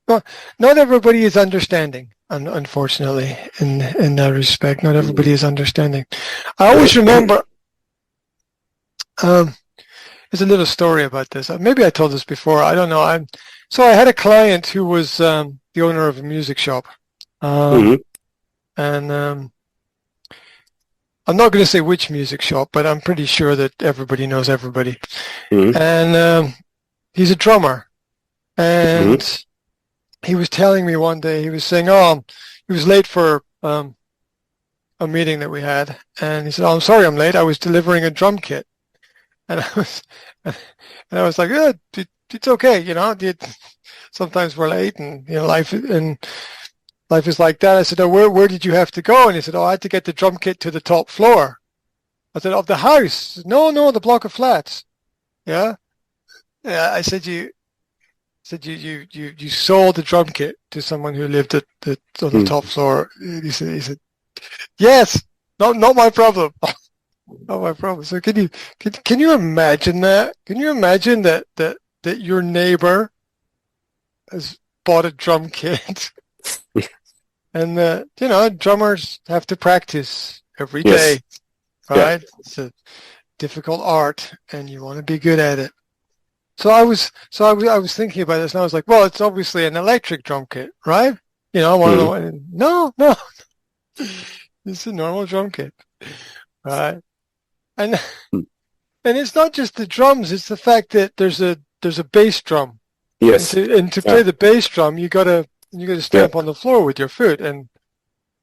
Well, not everybody is understanding, unfortunately, in that respect. Not everybody Mm. is understanding. I always remember. Um, there's a little story about this. Maybe I told this before. I don't know. So I had a client who was the owner of a music shop, um, Mm-hmm. and I'm not going to say which music shop, but I'm pretty sure that everybody knows everybody. Mm-hmm. And he's a drummer, Mm-hmm. and he was telling me one day. He was saying, "Oh, he was late for a meeting that we had," and he said, "Oh, I'm sorry, I'm late. I was delivering a drum kit." And I was, and I was like, "Yeah, it's okay, you know. Sometimes we're late, and life is like that." I said, "Oh, where did you have to go?" And he said, "Oh, I had to get the drum kit to the top floor." I said, "Of the house?" No, the block of flats. Yeah, yeah. I said, you sold the drum kit to someone who lived on the top floor." He said, "Yes, not my problem." Not my problem. So can you imagine that? Can you imagine that your neighbor has bought a drum kit and drummers have to practice every Yes. day, Yeah. right? It's a difficult art and you want to be good at it. So I was thinking about this and I was like, well, it's obviously an electric drum kit, right? One of the Mm-hmm. one. No, it's a normal drum kit, right? And and it's not just the drums; it's the fact that there's a bass drum, and Yes. to play Yeah. the bass drum, you got to Yeah. stamp on the floor with your foot, and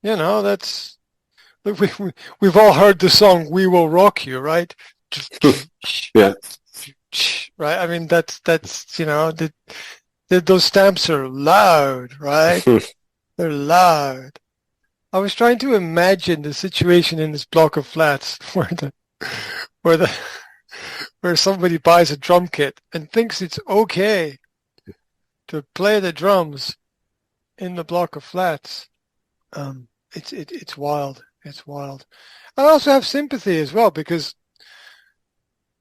that's we've all heard the song "We Will Rock You," right? Yeah. Right. I mean, that's those stamps are loud, right? They're loud. I was trying to imagine the situation in this block of flats where the where somebody buys a drum kit and thinks it's okay to play the drums in the block of flats. It's wild. It's wild. I also have sympathy as well because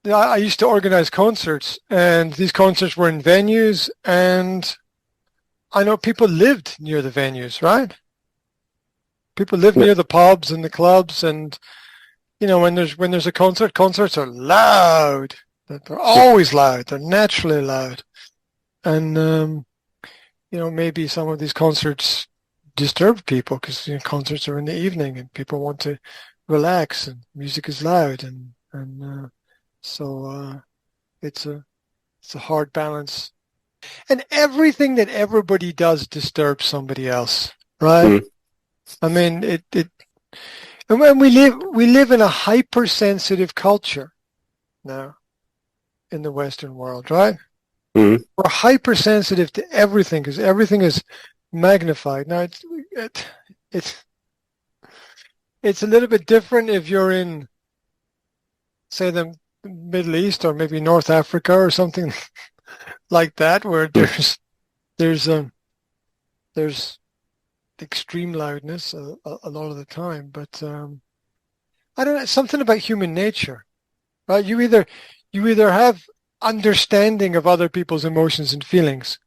I used to organize concerts, and these concerts were in venues, and I know people lived near the venues, right? People live Yeah. near the pubs and the clubs, and when there's a concert, concerts are loud. They're always loud. They're naturally loud, and maybe some of these concerts disturb people because concerts are in the evening and people want to relax and music is loud and so it's a hard balance. And everything that everybody does disturbs somebody else, right? Mm-hmm. I mean, it and when we live in a hypersensitive culture now in the Western world, right? Mm-hmm. We're hypersensitive to everything because everything is magnified. Now it's it's a little bit different if you're in, say, the Middle East or maybe North Africa or something like that, where there's um there's extreme loudness a lot of the time. But I don't know, something about human nature, right? You either have understanding of other people's emotions and feelings,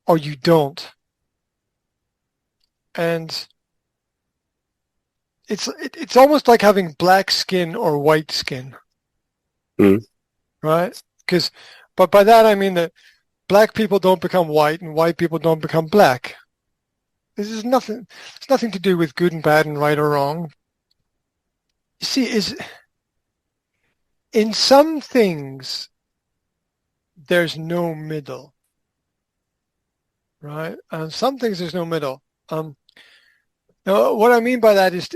or you don't, and it's almost like having black skin or white skin, Mm-hmm. right? But by that I mean that black people don't become white and white people don't become black. This is nothing. It's nothing to do with good and bad and right or wrong. You see, is in some things there's no middle, right? And some things there's no middle. Now, what I mean by that is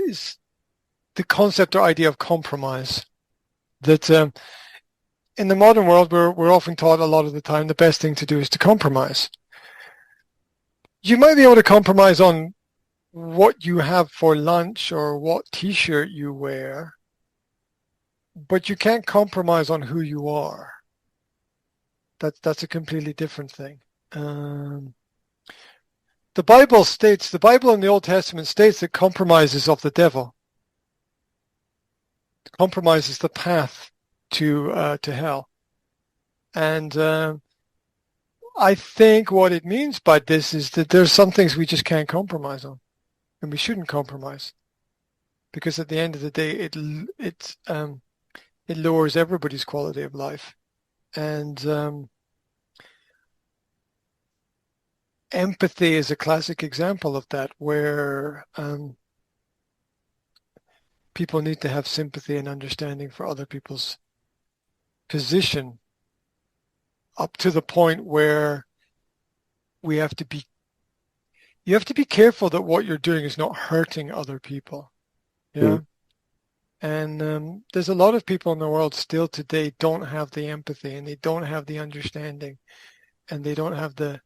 the concept or idea of compromise. That in the modern world, we're often taught a lot of the time the best thing to do is to compromise. You might be able to compromise on what you have for lunch or what T-shirt you wear, but you can't compromise on who you are. That's a completely different thing. Um, the Bible in the Old Testament states that compromise is of the devil. Compromise is the path to hell. And I think what it means by this is that there's some things we just can't compromise on, and we shouldn't compromise, because at the end of the day, it lowers everybody's quality of life. And empathy is a classic example of that, where people need to have sympathy and understanding for other people's position, up to the point where you have to be careful that what you're doing is not hurting other people. Yeah. And there's a lot of people in the world still today don't have the empathy, and they don't have the understanding, and they don't have the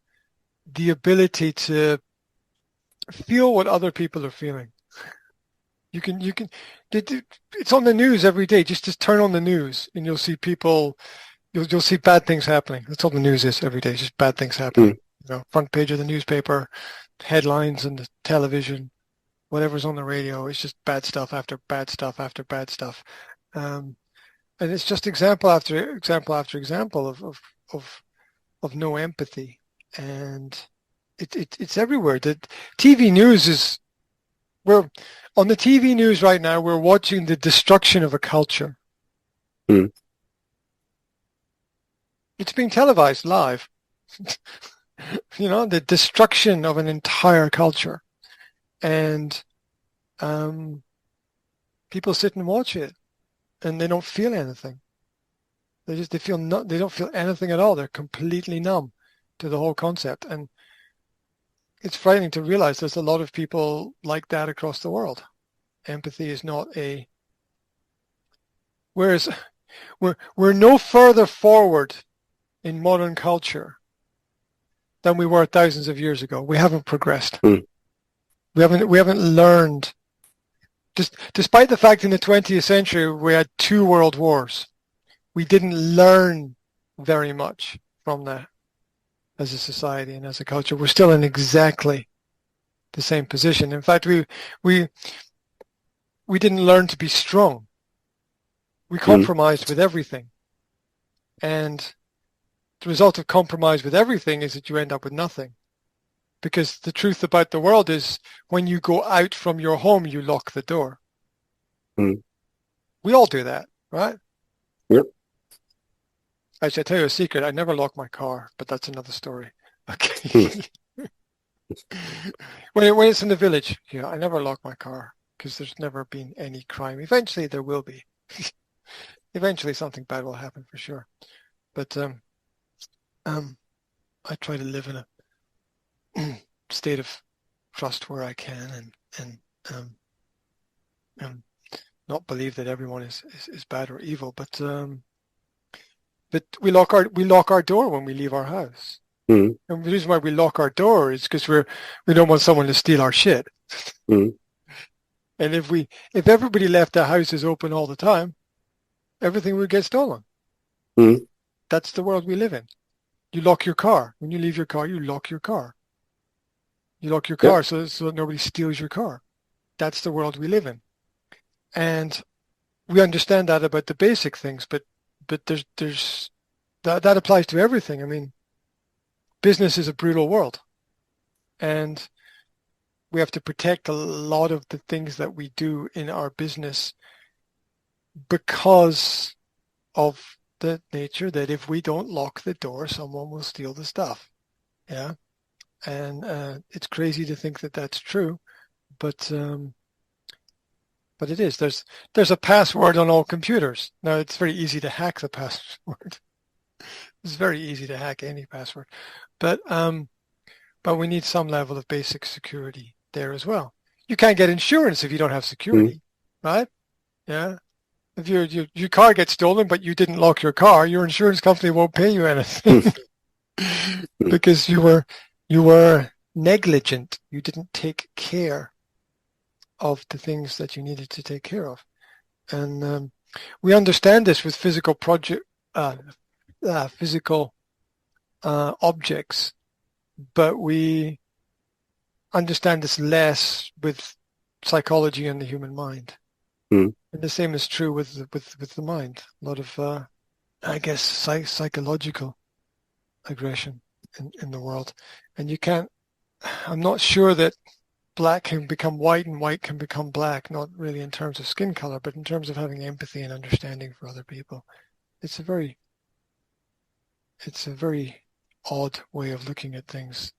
ability to feel what other people are feeling. It's on the news every day. Just turn on the news and you'll see people, you'll see bad things happening. That's all the news is every day, just bad things happening. Front page of the newspaper, headlines on the television, whatever's on the radio, it's just bad stuff after bad stuff after bad stuff. And it's just example after example after example of no empathy. And it's everywhere. The TV news we're on the TV news right now, we're watching the destruction of a culture. It's being televised live. The destruction of an entire culture. And people sit and watch it, and they don't feel anything. They don't feel anything at all. They're completely numb to the whole concept. And it's frightening to realize there's a lot of people like that across the world. Empathy is not whereas we're no further forward in modern culture than we were thousands of years ago. We haven't progressed. We haven't learned. Despite the fact in the 20th century we had 2 world wars, we didn't learn very much from that. As a society and as a culture, we're still in exactly the same position. In fact, we didn't learn to be strong. We compromised with everything. And the result of compromise with everything is that you end up with nothing. Because the truth about the world is, when you go out from your home, you lock the door. We all do that, right? Yep. Actually, I tell you a secret. I never lock my car, but that's another story. Okay. When it's in the village, I never lock my car, because there's never been any crime. Eventually, there will be. Eventually, something bad will happen for sure. But I try to live in a state of trust where I can, and not believe that everyone is bad or evil, but we lock our door when we leave our house. And the reason why we lock our door is because we don't want someone to steal our shit. And if everybody left their houses open all the time, everything would get stolen. That's the world we live in. You lock your car. When you leave your car, you lock your car. You lock your car so that nobody steals your car. That's the world we live in. And we understand that about the basic things, but there's that applies to everything. I mean, business is a brutal world, and we have to protect a lot of the things that we do in our business because of the nature that if we don't lock the door, someone will steal the stuff. Yeah, and it's crazy to think that that's true, but it is. There's a password on all computers. Now, it's very easy to hack the password. It's very easy to hack any password. But we need some level of basic security there as well. You can't get insurance if you don't have security, right? Yeah. If your car gets stolen but you didn't lock your car, your insurance company won't pay you anything because you were negligent. You didn't take care of the things that you needed to take care of. And we understand this with physical objects, but we understand this less with psychology and the human mind. And the same is true with the mind. A lot of, I guess, psychological aggression. in the world. And you can't, I'm not sure that black can become white and white can become black, not really in terms of skin color, but in terms of having empathy and understanding for other people. It's a very odd way of looking at things.